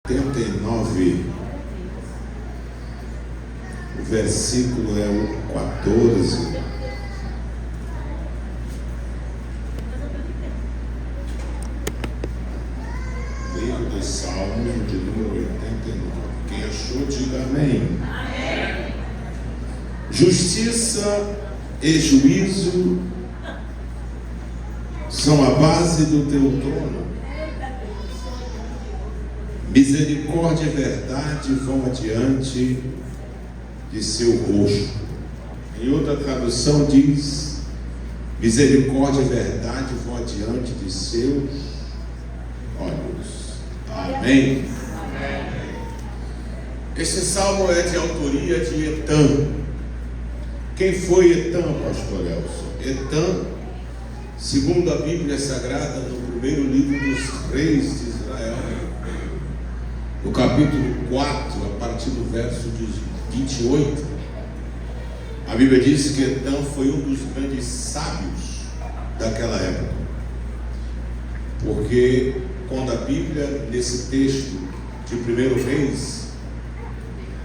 89, o versículo é o 14. Livro dos Salmos, de número 89. Quem achou, diga amém. Amém. Justiça e juízo são a base do teu trono. Misericórdia e verdade vão adiante de seu rosto. Em outra tradução diz: misericórdia e verdade vão adiante de seus olhos. Amém. Este salmo é de autoria de Etan. Quem foi Etan, pastor Elson? Etan, segundo a Bíblia Sagrada, no primeiro livro dos reis de Israel, no capítulo 4, a partir do verso de 28, a Bíblia diz que Etan foi um dos grandes sábios daquela época. Porque quando a Bíblia, nesse texto de 1 Reis,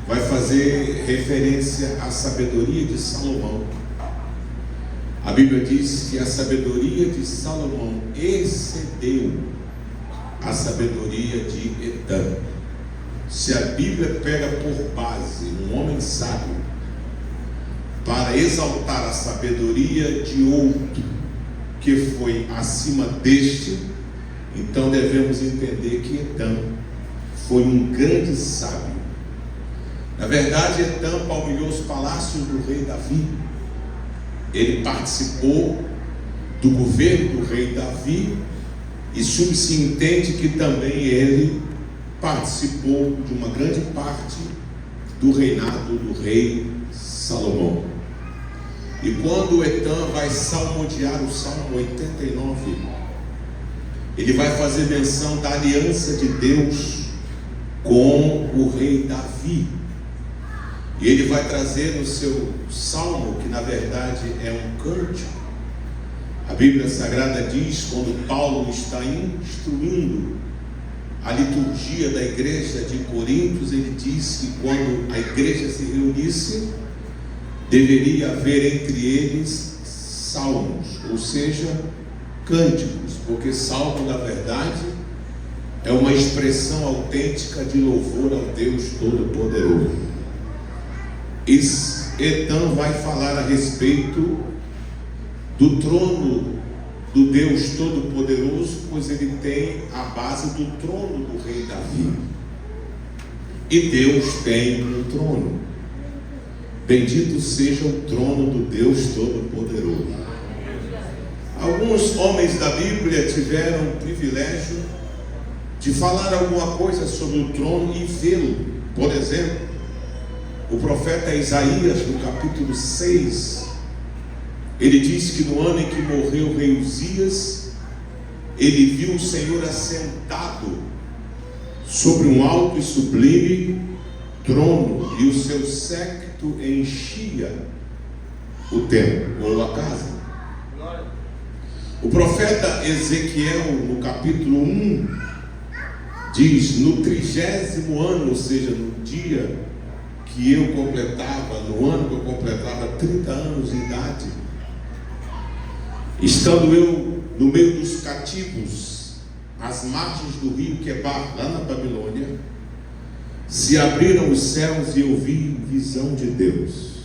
vai fazer referência à sabedoria de Salomão, a Bíblia diz que a sabedoria de Salomão excedeu a sabedoria de Etan. Se a Bíblia pega por base um homem sábio para exaltar a sabedoria de outro que foi acima deste, então devemos entender que Etan foi um grande sábio. Na verdade, Etan palmilhou os palácios do rei Davi. Ele participou do governo do rei Davi e subentende que também ele participou de uma grande parte do reinado do rei Salomão. E quando Etan vai salmodiar o Salmo 89, ele vai fazer menção da aliança de Deus com o rei Davi. E ele vai trazer no seu salmo, que na verdade é um cântico. A Bíblia Sagrada diz, quando Paulo está instruindo a liturgia da igreja de Coríntios, ele diz que quando a igreja se reunisse, deveria haver entre eles salmos, ou seja, cânticos, porque salmo, na verdade, é uma expressão autêntica de louvor ao Deus Todo-Poderoso. Etan vai falar a respeito do trono do Deus Todo-Poderoso, pois ele tem a base do trono do rei Davi. E Deus tem um trono. Bendito seja o trono do Deus Todo-Poderoso. Alguns homens da Bíblia tiveram o privilégio de falar alguma coisa sobre o trono e vê-lo. Por exemplo, o profeta Isaías, no capítulo 6, ele diz que no ano em que morreu o rei Uzias, ele viu o Senhor assentado sobre um alto e sublime trono, e o seu séquito enchia o templo, ou a casa. O profeta Ezequiel, no capítulo 1, diz: no 30º ano, ou seja, no dia que eu completava, no ano que eu completava 30 anos de idade, estando eu no meio dos cativos, às margens do rio Quebar, lá na Babilônia, se abriram os céus e eu vi visão de Deus.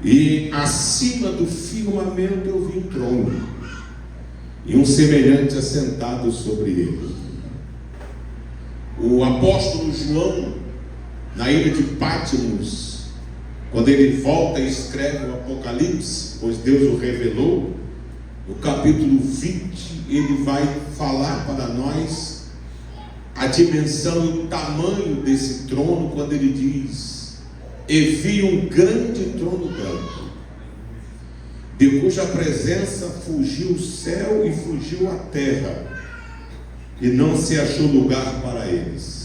E acima do firmamento eu vi um trono, e um semelhante assentado sobre ele. O apóstolo João, na ilha de Patmos, quando ele volta e escreve o Apocalipse, pois Deus o revelou, no capítulo 20, ele vai falar para nós a dimensão e o tamanho desse trono, quando ele diz: e vi um grande trono branco, de cuja presença fugiu o céu e fugiu a terra, e não se achou lugar para eles.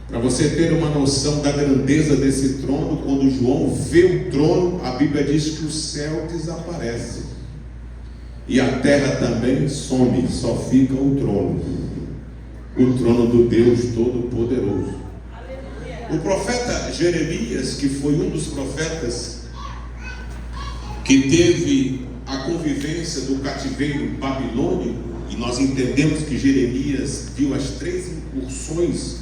Para você ter uma noção da grandeza desse trono, quando João vê o trono, a Bíblia diz que o céu desaparece e a terra também some, só fica o trono. o trono do Deus Todo-Poderoso. O profeta Jeremias, que foi um dos profetas que teve a convivência do cativeiro babilônico, e nós entendemos que Jeremias viu as 3 incursões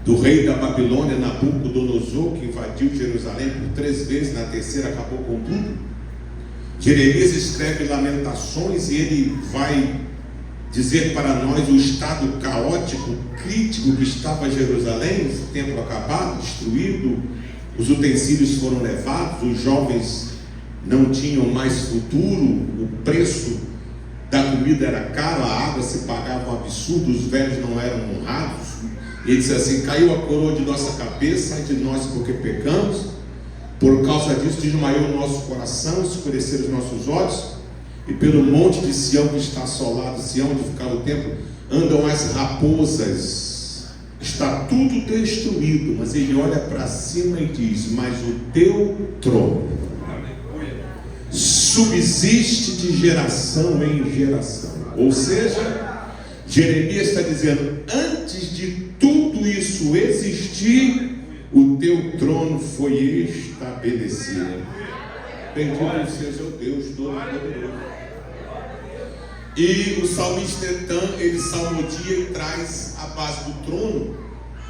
do rei da Babilônia, Nabucodonosor, que invadiu Jerusalém por 3 vezes, na terceira acabou com tudo. Jeremias escreve Lamentações e ele vai dizer para nós o estado caótico, crítico que estava Jerusalém, o templo acabado, destruído, os utensílios foram levados, os jovens não tinham mais futuro, o preço da comida era caro, a água se pagava um absurdo, os velhos não eram honrados. E ele diz assim: caiu a coroa de nossa cabeça, ai de nós porque pecamos, por causa disso desmaiou o nosso coração, escureceram os nossos olhos, e pelo monte de Sião que está assolado, Sião onde ficava o templo, andam as raposas, está tudo destruído. Mas ele olha para cima e diz: mas o teu trono subsiste de geração em geração. Ou seja, Jeremias está dizendo: antes de tudo isso existir, o teu trono foi estabelecido. Bendito seja o Deus Todo-Poderoso. E o salmista Etan, ele salmodia e traz a base do trono,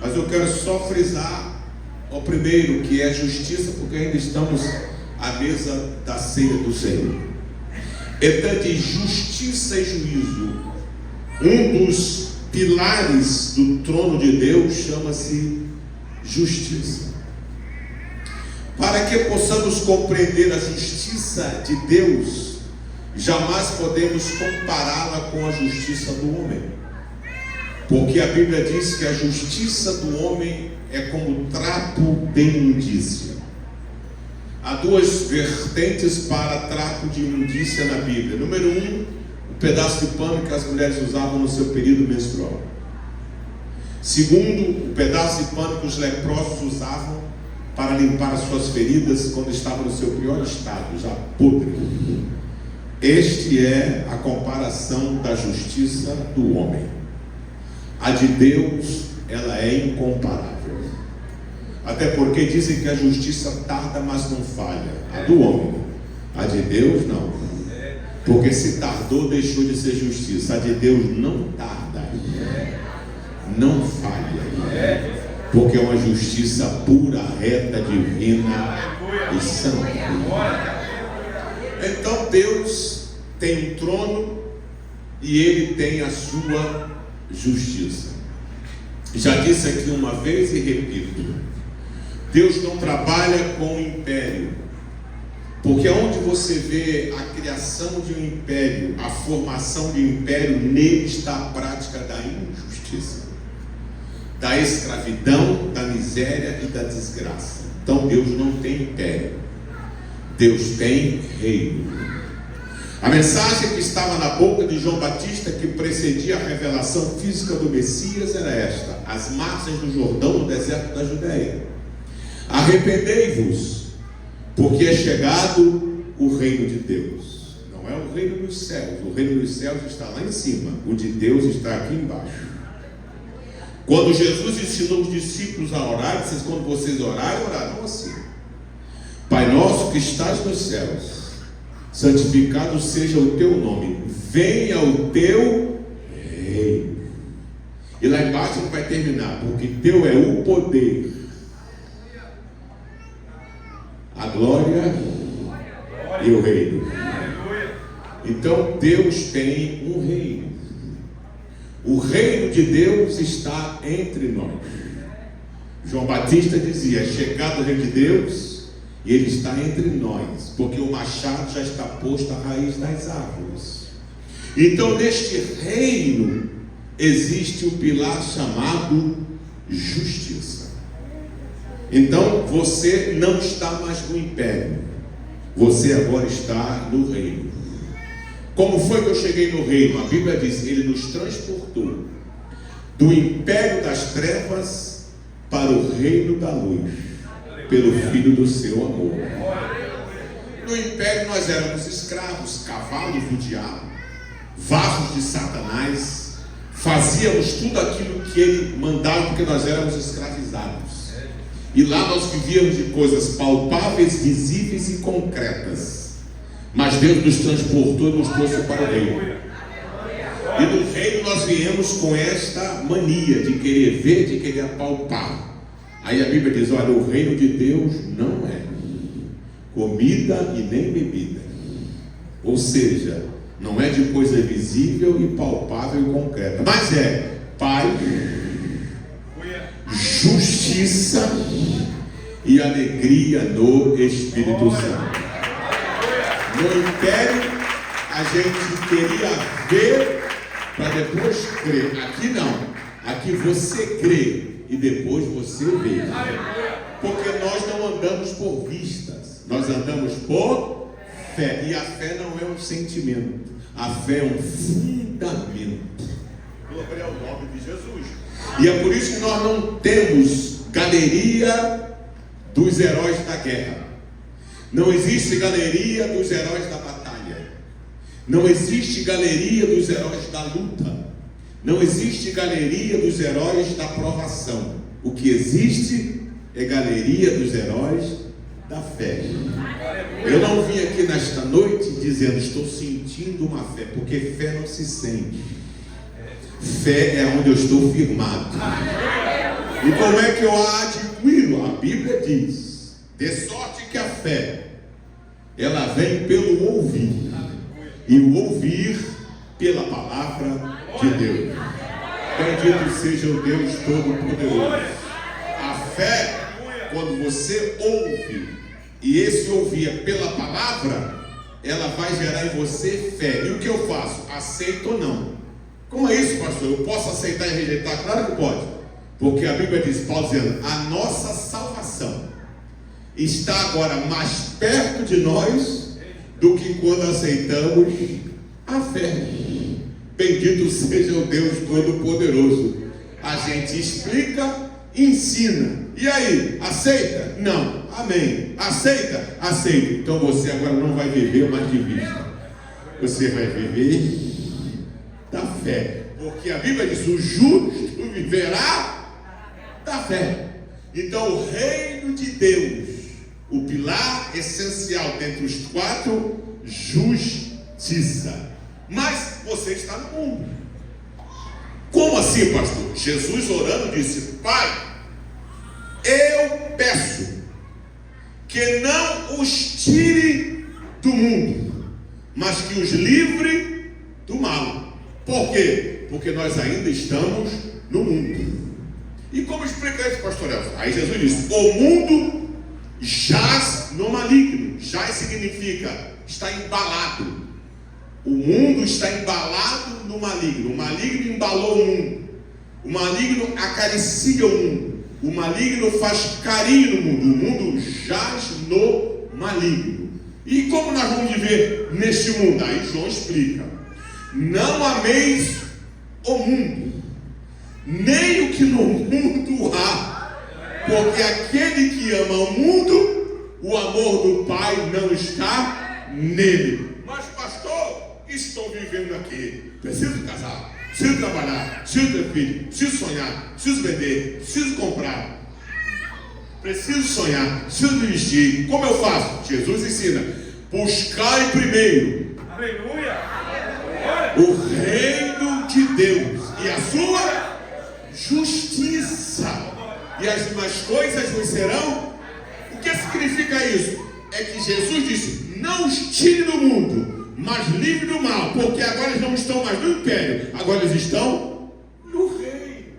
mas eu quero só frisar o primeiro, que é justiça, porque ainda estamos à mesa da ceia do Senhor. Etan diz: justiça e juízo. Um dos pilares do trono de Deus chama-se justiça. Para que possamos compreender a justiça de Deus, jamais podemos compará-la com a justiça do homem, porque a Bíblia diz que a justiça do homem é como trapo de imundícia. Há 2 vertentes para trapo de imundícia na Bíblia. Número 1, o pedaço de pano que as mulheres usavam no seu período menstrual. Segundo, o pedaço de pano que os leprosos usavam para limpar as suas feridas quando estavam no seu pior estado, já podre. Este é a comparação da justiça do homem. A de Deus, ela é incomparável. Até porque dizem que a justiça tarda, mas não falha. A do homem. A de Deus, não. Porque se tardou, deixou de ser justiça. A de Deus não tarda, não falha, porque é uma justiça pura, reta, divina e santa. Então Deus tem um trono e Ele tem a sua justiça. Já disse aqui uma vez e repito: Deus não trabalha com o império, porque onde você vê a criação de um império, a formação de um império, nele está a prática da injustiça, da escravidão, da miséria e da desgraça. Então Deus não tem império, Deus tem reino. A mensagem que estava na boca de João Batista, que precedia a revelação física do Messias, era esta: as margens do Jordão, no deserto da Judéia, arrependei-vos, porque é chegado o reino de Deus. Não é o reino dos céus, o reino dos céus está lá em cima, o de Deus está aqui embaixo. Quando Jesus ensinou os discípulos a orar, ele disse: quando vocês orarem, orarão assim: Pai nosso que estás nos céus, santificado seja o teu nome, venha o teu reino. E lá embaixo ele vai terminar: porque teu é o poder, a glória e o reino. Então Deus tem um reino. O reino de Deus está entre nós. João Batista dizia: é chegado o reino de Deus e ele está entre nós, porque o machado já está posto à raiz das árvores. Então neste reino existe um pilar chamado justiça. Então você não está mais no império, você agora está no reino. Como foi que eu cheguei no reino? A Bíblia diz: Ele nos transportou do império das trevas para o reino da luz, pelo Filho do seu amor. No império nós éramos escravos, cavalos do diabo, vasos de Satanás, fazíamos tudo aquilo que Ele mandava, porque nós éramos escravizados. E lá nós vivíamos de coisas palpáveis, visíveis e concretas. Mas Deus nos transportou e nos trouxe para o reino. E no reino nós viemos com esta mania de querer ver, de querer apalpar. Aí a Bíblia diz: olha, o reino de Deus não é comida e nem bebida. Ou seja, não é de coisa visível e palpável e concreta, mas é paz, justiça e alegria no Espírito Santo. No império a gente queria ver para depois crer. Aqui não, aqui você crê e depois você vê. Porque nós não andamos por vistas, nós andamos por fé. E a fé não é um sentimento, a fé é um fundamento. Glória ao nome de Jesus. E é por isso que nós não temos galeria dos heróis da guerra. Não existe galeria dos heróis da batalha. Não existe galeria dos heróis da luta. Não existe galeria dos heróis da provação. O que existe é galeria dos heróis da fé. Eu não vim aqui nesta noite dizendo estou sentindo uma fé, porque fé não se sente. Fé é onde eu estou firmado. E como é que eu a adquiro? A Bíblia diz: de sorte que a fé, ela vem pelo ouvir, e o ouvir pela palavra de Deus. Bendito seja o Deus Todo-Poderoso. A fé, quando você ouve, e esse ouvir é pela palavra, ela vai gerar em você fé. E o que eu faço? Aceito ou não? Como é isso, pastor? Eu posso aceitar e rejeitar? Claro que pode. Porque a Bíblia diz, Paulo dizendo, a nossa salvação está agora mais perto de nós do que quando aceitamos a fé. Bendito seja o Deus Todo-Poderoso. A gente explica, ensina. E aí, aceita? Não. Amém. Aceita? Aceita. Então você agora não vai viver mais de vista. Você vai viver da fé. Porque a Bíblia diz, o justo viverá da fé. Então o reino de Deus, o pilar essencial dentre os quatro, justiça. Mas você está no mundo. Como assim, pastor? Jesus orando disse, Pai, eu peço que não os tire do mundo, mas que os livre do mal. Por quê? Porque nós ainda estamos no mundo. E como explicar isso, pastor Elcio? Aí Jesus disse, o mundo jaz no maligno. Jaz significa está embalado. O mundo está embalado no maligno. O maligno embalou o mundo. O maligno acaricia o mundo. O maligno faz carinho no mundo. O mundo jaz no maligno. E como nós vamos viver neste mundo? Aí João explica. Não ameis o mundo, nem o que no mundo há. Porque aquele que ama o mundo, o amor do Pai não está nele. Mas pastor, estou vivendo aqui, preciso casar, preciso trabalhar, preciso ter filho, preciso sonhar, preciso vender, preciso comprar, preciso sonhar, preciso investir. Como eu faço? Jesus ensina, buscai primeiro, aleluia, o reino de Deus e a sua justiça, e as demais coisas vos serão. O que significa isso? É que Jesus disse, não os tire do mundo, mas livre do mal, porque agora eles não estão mais no império, agora eles estão no reino.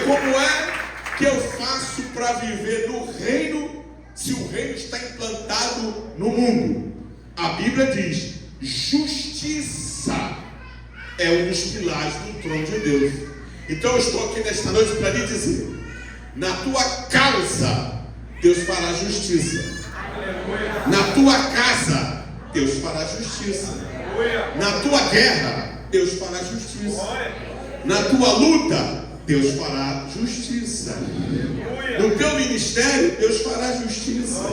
Como é que eu faço para viver no reino, se o reino está implantado no mundo? A Bíblia diz, justiça é um dos pilares do trono de Deus. Então eu estou aqui nesta noite para lhe dizer, na tua causa, Deus fará justiça. Na tua casa, Deus fará justiça. Na tua guerra, Deus fará justiça. Na tua luta, Deus fará justiça. No teu ministério, Deus fará justiça.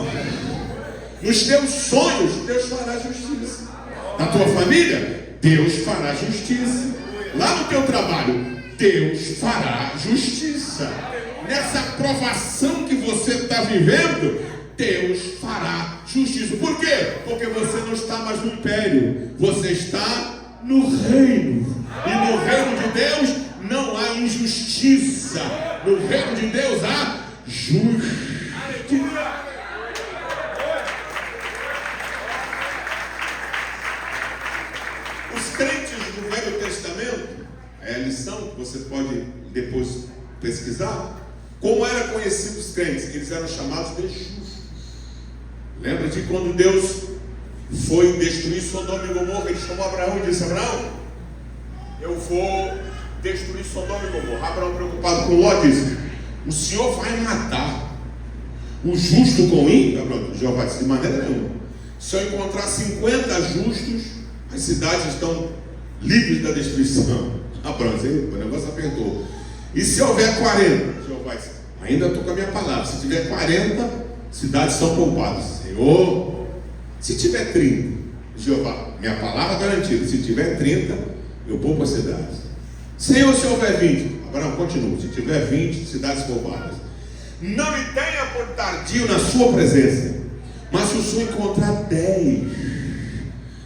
Nos teus sonhos, Deus fará justiça. Na tua família, Deus fará justiça. Lá no teu trabalho, Deus fará justiça. Nessa provação que você está vivendo, Deus fará justiça. Por quê? Porque você não está mais no império, você está no reino. E no reino de Deus não há injustiça. No reino de Deus há justiça. Os crentes do Velho Testamento, é a lição que você pode depois pesquisar. Como eram conhecidos os crentes? Eles eram chamados de justos. Lembra de quando Deus foi destruir Sodoma e Gomorra? Ele chamou Abraão e disse: Abraão, eu vou destruir Sodoma e Gomorra. Abraão, preocupado com Ló, disse: o Senhor vai matar o justo com o ímpio? Abraão, Jeová disse: de maneira nenhuma. Se eu encontrar 50 justos, as cidades estão livres da destruição. Abraão, o negócio apertou. E se houver 40? Jeová disse: ainda estou com a minha palavra. Se tiver 40, cidades são poupadas. Senhor, se tiver 30, Jeová, minha palavra garantida. Se tiver 30, eu poupo as cidades. Senhor, se houver 20, Abraão, continua. Se tiver 20, cidades poupadas. Não me tenha por tardio na sua presença. Mas se o Senhor encontrar 10,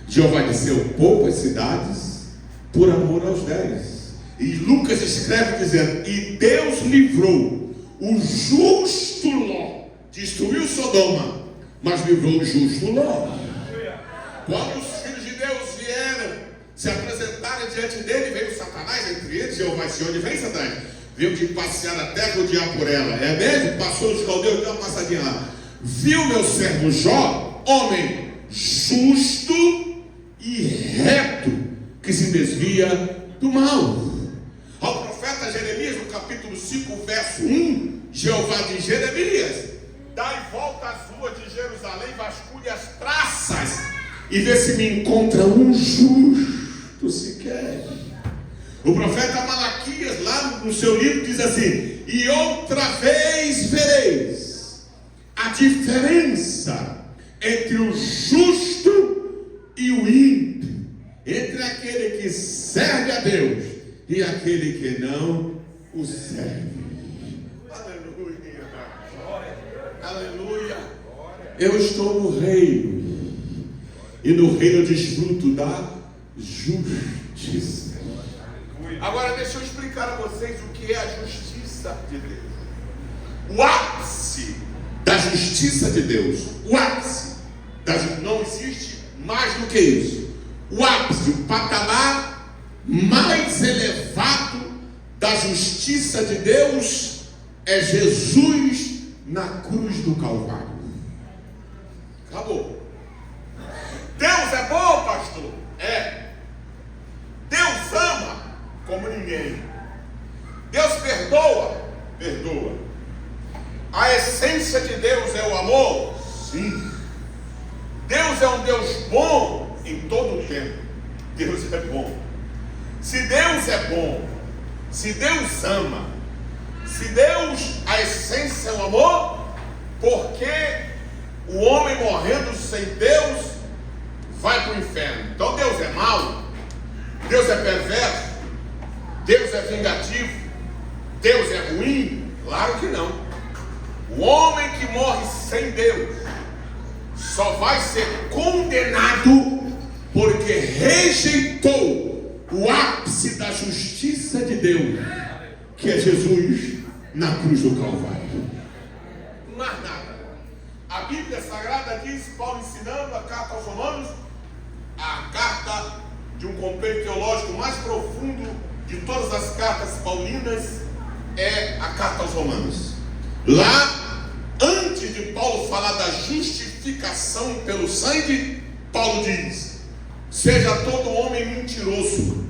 Jeová disse: eu poupo as cidades por amor aos 10. E Lucas escreve dizendo: e Deus livrou o justo Ló. Destruiu Sodoma, mas livrou o justo Ló. Quando os filhos de Deus vieram se apresentarem diante dele, veio Satanás entre eles. Jeová disse: onde vem Satanás? Veio de passear a terra e odiar por ela. É mesmo? Passou os caldeus, deu uma passadinha lá. Viu meu servo Jó, homem justo e reto, que se desvia do mal. Ao profeta Jeremias, no capítulo 5, verso 1, Jeová diz: Jeremias, dai volta às ruas de Jerusalém, vasculhe as praças e vê se me encontra um justo sequer. O profeta Malaquias, lá no seu livro, diz assim: e outra vez vereis a diferença entre o justo e o ímpio, entre aquele que serve a Deus e aquele que não o serve. Aleluia. Aleluia. Eu estou no reino, e no reino eu desfruto da justiça. Agora deixa eu explicar a vocês o que é a justiça de Deus. O ápice da justiça de Deus, o ápice não existe mais do que isso. O ápice, o patamar mais elevado da justiça de Deus é Jesus na cruz do Calvário. Acabou. Deus é bom, pastor? É. Deus ama como ninguém. Deus perdoa? Perdoa. A essência de Deus é o amor? Sim. Deus é um Deus bom em todo o tempo. Deus é bom. Se Deus é bom, se Deus ama, se Deus, a essência é o amor, por que o homem morrendo sem Deus vai para o inferno? Então Deus é mau? Deus é perverso? Deus é vingativo? Deus é ruim? Claro que não. O homem que morre sem Deus só vai ser condenado porque rejeitou o ápice da justiça de Deus, que é Jesus na cruz do Calvário. Mais nada. A Bíblia Sagrada diz, Paulo ensinando a carta aos Romanos, a carta de um compendio teológico mais profundo de todas as cartas paulinas, é a carta aos Romanos. Lá, antes de Paulo falar da justificação pelo sangue, Paulo diz: seja todo homem mentiroso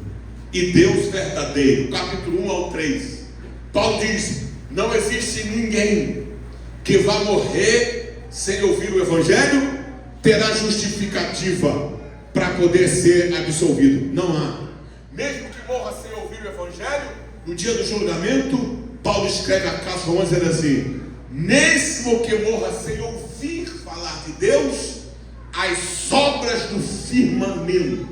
e Deus verdadeiro. Capítulo 1 ao 3. Paulo diz: não existe ninguém que vá morrer sem ouvir o Evangelho, terá justificativa para poder ser absolvido. Não há. Mesmo que morra sem ouvir o Evangelho, no dia do julgamento, Paulo escreve a carta aos Romanos dizendo assim: mesmo que morra sem ouvir falar de Deus, as obras do firmamento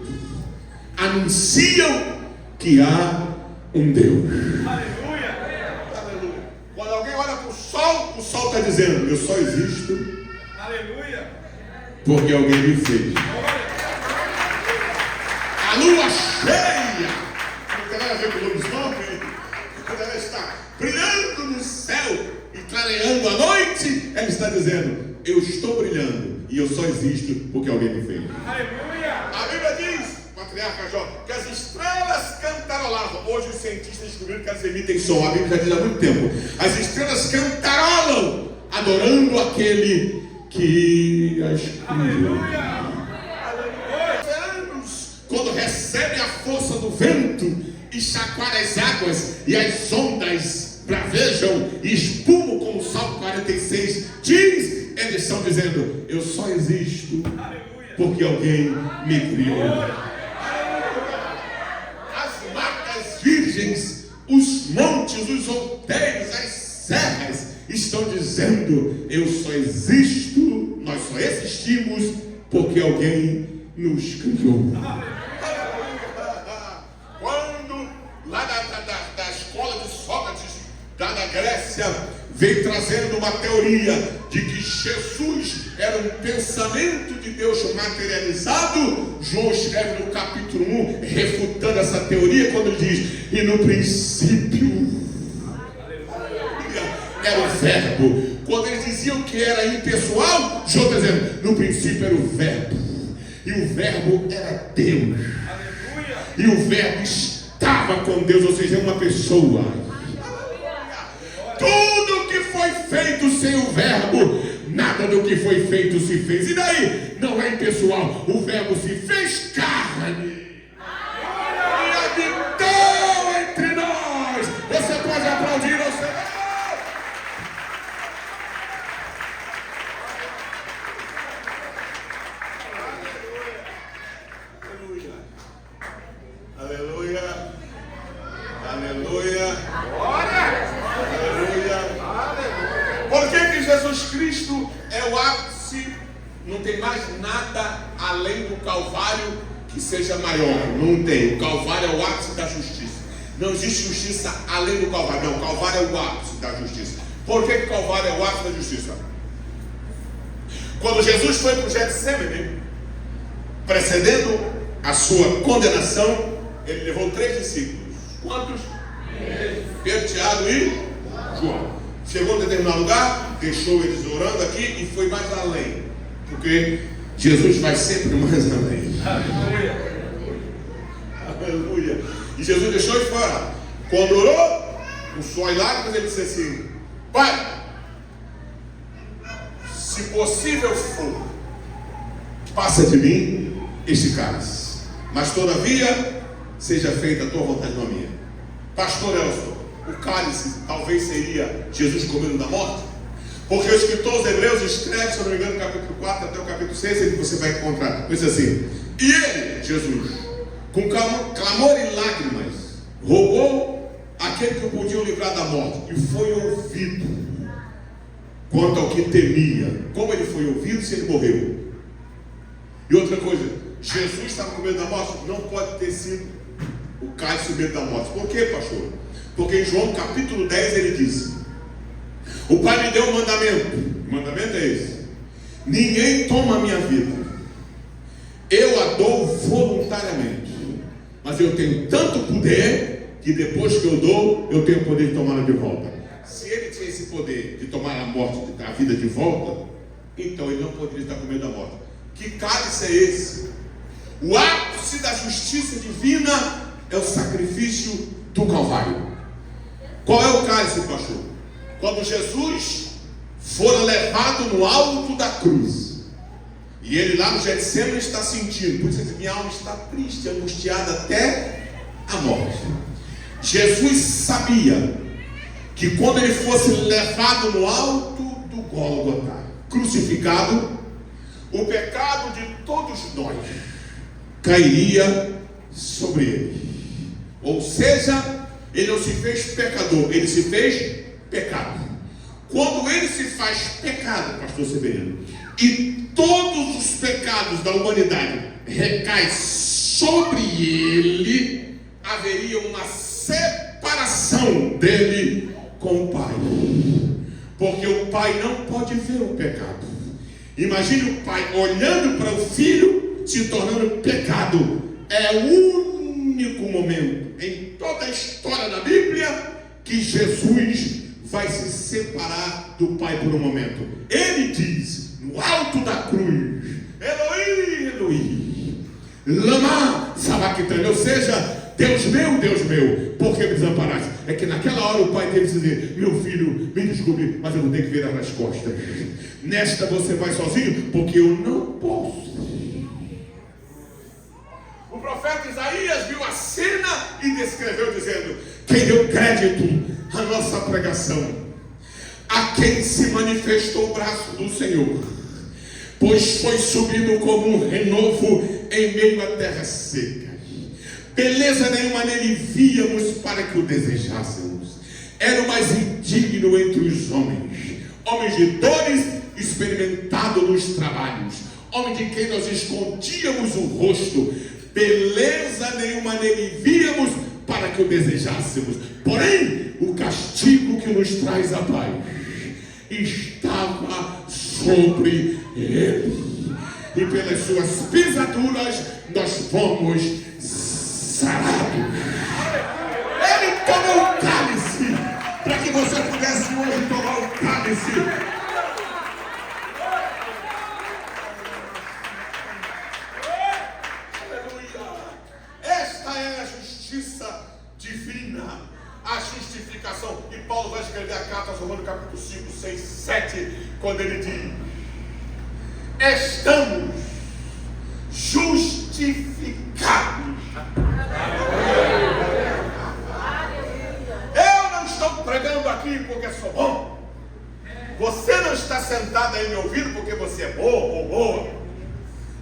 anunciam que há um Deus. Aleluia! Aleluia! Quando alguém olha para o sol está dizendo: eu só existo. Aleluia! Porque alguém me fez. A lua cheia não tem nada a ver com o lobisomem. Quando ela está brilhando no céu e clareando a noite, ela está dizendo: eu estou brilhando e eu só existo porque alguém me fez. Aleluia! A Bíblia diz, patriarca Jó, que as estrelas cantarolavam. Hoje os cientistas descobriram que elas emitem som. A Bíblia já diz há muito tempo. As estrelas cantarolam, adorando aquele que as criou. Aleluia! Quando recebe a força do vento e chacoalha as águas e as ondas bravejam e espumam, como o Salmo 46 diz, eles estão dizendo: eu só existo porque alguém me criou. As matas virgens, os montes, os outeiros, as serras estão dizendo: eu só existo, nós só existimos porque alguém nos criou. Quando lá da escola de Sócrates, da Grécia, veio trazendo uma teoria de que Jesus era um pensamento de Deus materializado, João escreve no capítulo 1, refutando essa teoria, quando ele diz: e no princípio era o verbo. Quando eles diziam que era impessoal, João está dizendo: no princípio era o verbo, e o verbo era Deus. Aleluia. E o verbo estava com Deus, ou seja, é uma pessoa. Tudo que foi feito sem o verbo, nada do que foi feito se fez. E daí? Não é impessoal. O verbo se fez carne e habitou entre nós. Você pode aplaudir o Senhor. Aleluia. Aleluia. Por que Jesus Cristo é o ápice? Não tem mais nada além do Calvário que seja maior. Não tem. O Calvário é o ápice da justiça. Não existe justiça além do Calvário. Não, o Calvário é o ápice da justiça. Por que o Calvário é o ápice da justiça? Quando Jesus foi para o Getsemane, precedendo a sua condenação, ele levou 3 discípulos. Quantos? Pedro, Tiago e João. Chegou em determinado lugar, deixou eles orando aqui e foi mais além. Porque Jesus vai sempre mais além. Aleluia. Aleluia. E Jesus deixou eles fora. Quando orou, o suor e lágrimas, ele disse assim: Pai, se possível for, passa de mim este cálice, mas todavia seja feita a tua vontade, não a minha. Pastor Elson, o cálice talvez seria Jesus comendo da morte? Porque o escritor aos Hebreus escreve, se eu não me engano, no capítulo 4 até o capítulo 6, ele você vai encontrar, diz assim: e ele, Jesus, com clamor e lágrimas, rogou aquele que o podiam livrar da morte, e foi ouvido quanto ao que temia. Como ele foi ouvido se ele morreu? E outra coisa, Jesus estava com medo da morte? Não pode ter sido o cálice o medo da morte. Por quê, pastor? Porque em João capítulo 10 ele disse: o Pai me deu um mandamento. O mandamento é esse: ninguém toma a minha vida, eu a dou voluntariamente, mas eu tenho tanto poder que depois que eu dou, eu tenho o poder de tomá-la de volta. Se ele tinha esse poder de tomar a morte, a vida de volta, então ele não poderia estar com medo da morte. Que cálice é esse? O ápice da justiça divina é o sacrifício do Calvário. Qual é o cálice, pastor? Quando Jesus for levado no alto da cruz, e ele lá no Getsemane está sentindo, por isso que minha alma está triste, angustiada até a morte. Jesus sabia que quando ele fosse levado no alto do Gólgota, crucificado, o pecado de todos nós cairia sobre ele. Ou seja, ele não se fez pecador, ele se fez pecado. Quando ele se faz pecado, pastor Severino, e todos os pecados da humanidade recaem sobre ele, haveria uma separação dele com o Pai. Porque o Pai não pode ver o pecado. Imagine o Pai olhando para o Filho se tornando pecado. É o único momento em toda a história da Bíblia que Jesus vai se separar do Pai por um momento. Ele diz, no alto da cruz, Eloi, Eloi, lama sabachthani, ou seja, Deus meu, por que me desamparaste? É que naquela hora o Pai teve que dizer, meu filho, me desculpe, mas eu vou ter que virar as costas. Nesta você vai sozinho, porque eu não posso. O profeta Isaías viu a cena e descreveu dizendo, quem deu crédito à nossa pregação, a quem se manifestou o braço do Senhor, pois foi subido como um renovo em meio à terra seca. Beleza nenhuma nele víamos para que o desejássemos. Era o mais indigno entre os homens, homem de dores, experimentado nos trabalhos, homem de quem nós escondíamos o rosto. Beleza nenhuma nele víamos para que o desejássemos. Porém, o castigo que nos traz a paz estava sobre ele, e pelas suas pisaduras nós fomos sarados. Ele tomou o cálice para que você pudesse hoje tomar o cálice. Esta é a justiça divina, a justificação. E Paulo vai escrever a carta aos Romanos capítulo 5, 6, 7, quando ele diz, estamos justificados. Eu não estou pregando aqui porque sou bom. Você não está sentado aí me ouvindo porque você é bom ou boa.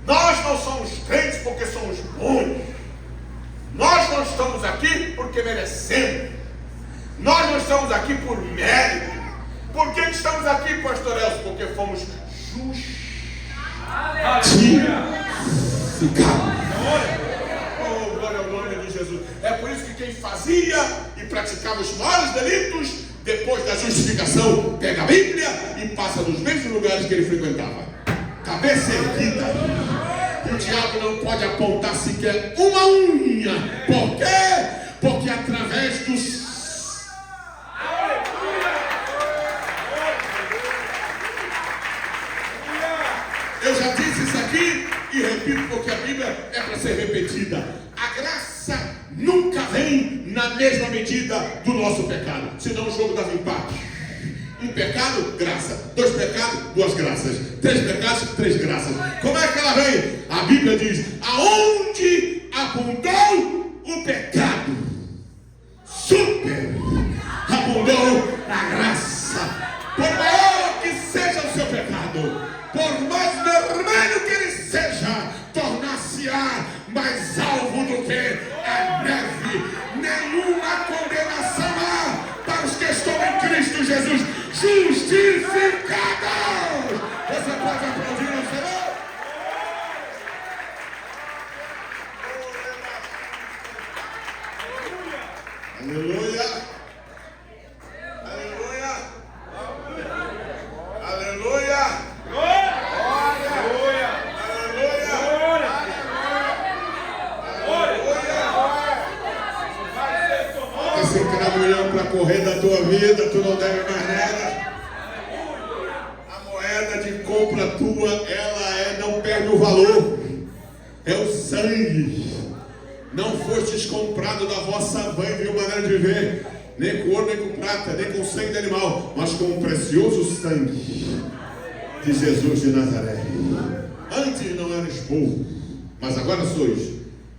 Nós não somos crentes porque somos bons. Nós não estamos aqui porque merecemos. Nós não estamos aqui por mérito. Por que estamos aqui, pastor Elcio? Porque fomos justificados. Oh, glória ao nome de Jesus. É por isso que quem fazia e praticava os maiores delitos, depois da justificação, pega a Bíblia e passa nos mesmos lugares que ele frequentava. Cabeça erguida. O diabo não pode apontar sequer uma unha. Por quê? Porque através dos... Eu já disse isso aqui e repito porque a Bíblia é para ser repetida. A graça nunca vem na mesma medida do nosso pecado. Senão o jogo dava empate. Um pecado, graça. 2 pecados, 2 graças. 3 pecados, 3 graças. Como é que ela vem? A Bíblia diz, aonde abundou o pecado, super abundou a graça. Por maior que seja o seu pecado, por mais vermelho que ele seja, tornar-se-á mais alvo do que a neve. Nenhuma condenação há para os que estão em Cristo Jesus, justificados. Você pode aplaudir ao Senhor? Aleluia! Aleluia! Aleluia! Você que está olhando para correr da tua vida, tu não deve mais nada. A moeda de compra tua, ela não perde o valor. É o sangue. Não fostes comprado da vossa vã e vil maneira de viver, nem com ouro, nem com prata, nem com sangue de animal, mas com o precioso sangue de Jesus de Nazaré. Antes não eras povo, mas agora sois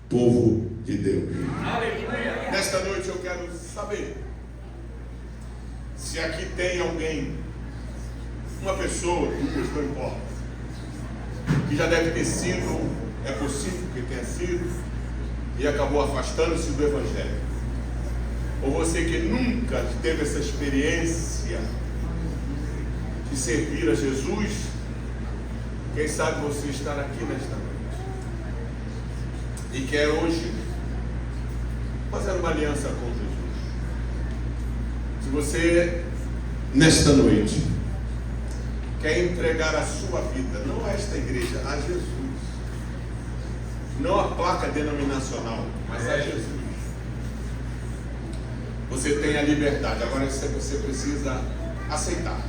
povo de Deus. Aleluia. Nesta noite eu quero saber se aqui tem alguém, uma pessoa, não importa, que já deve ter sido, é possível que tenha sido, e acabou afastando-se do Evangelho. Ou você que nunca teve essa experiência de servir a Jesus, Quem sabe você estar aqui nesta noite e quer hoje fazer uma aliança com Jesus. Se você, nesta noite, quer entregar a sua vida, não a esta igreja, a Jesus, não a placa denominacional, mas a Jesus, você tem a liberdade. Agora você precisa aceitar.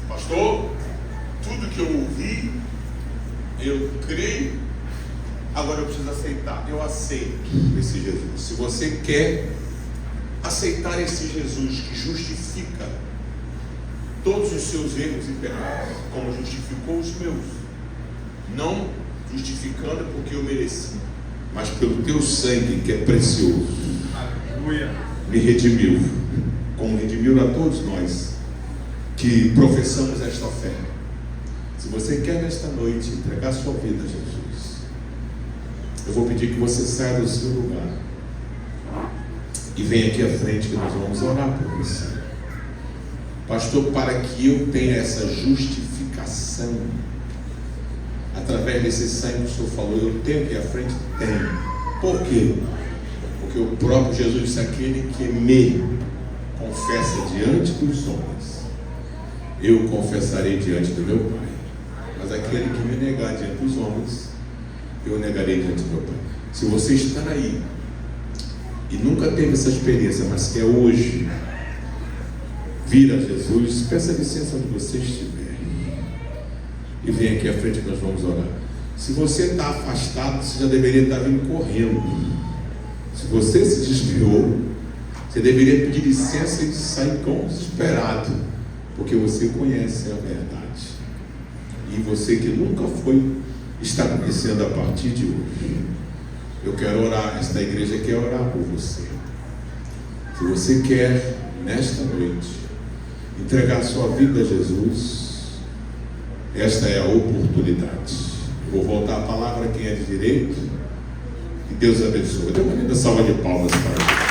Pastor, tudo que eu ouvi, eu creio, agora eu preciso aceitar. Eu aceito esse Jesus. Se você quer aceitar esse Jesus que justifica todos os seus erros e pecados, como justificou os meus, não justificando porque eu mereci, mas pelo teu sangue que é precioso, aleluia, me redimiu, como redimiu a todos nós que professamos esta fé. Se você quer nesta noite entregar sua vida a Jesus, eu vou pedir que você saia do seu lugar e venha aqui à frente que nós vamos orar por você. Pastor, para que eu tenha essa justificação através desse sangue que o Senhor falou, eu tenho aqui à frente? Tenho. Por quê? Porque o próprio Jesus disse: aquele que me confessa diante dos homens, eu confessarei diante do meu Pai. Mas aquele que me negar diante dos homens, eu negarei diante do meu Pai. Se você está aí e nunca teve essa experiência, mas quer hoje vir a Jesus, peça licença onde você estiver e vem aqui à frente que nós vamos orar. Se você está afastado, você já deveria estar vindo correndo. Se você se desviou, você deveria pedir licença e sair como desesperado, porque você conhece a verdade. E você que nunca foi, está conhecendo a partir de hoje. Eu quero orar, esta igreja quer orar por você. Se você quer, nesta noite, entregar sua vida a Jesus, esta é a oportunidade. Eu vou voltar a palavra a quem é de direito. Que Deus abençoe. Dê uma linda salva de palmas para ele.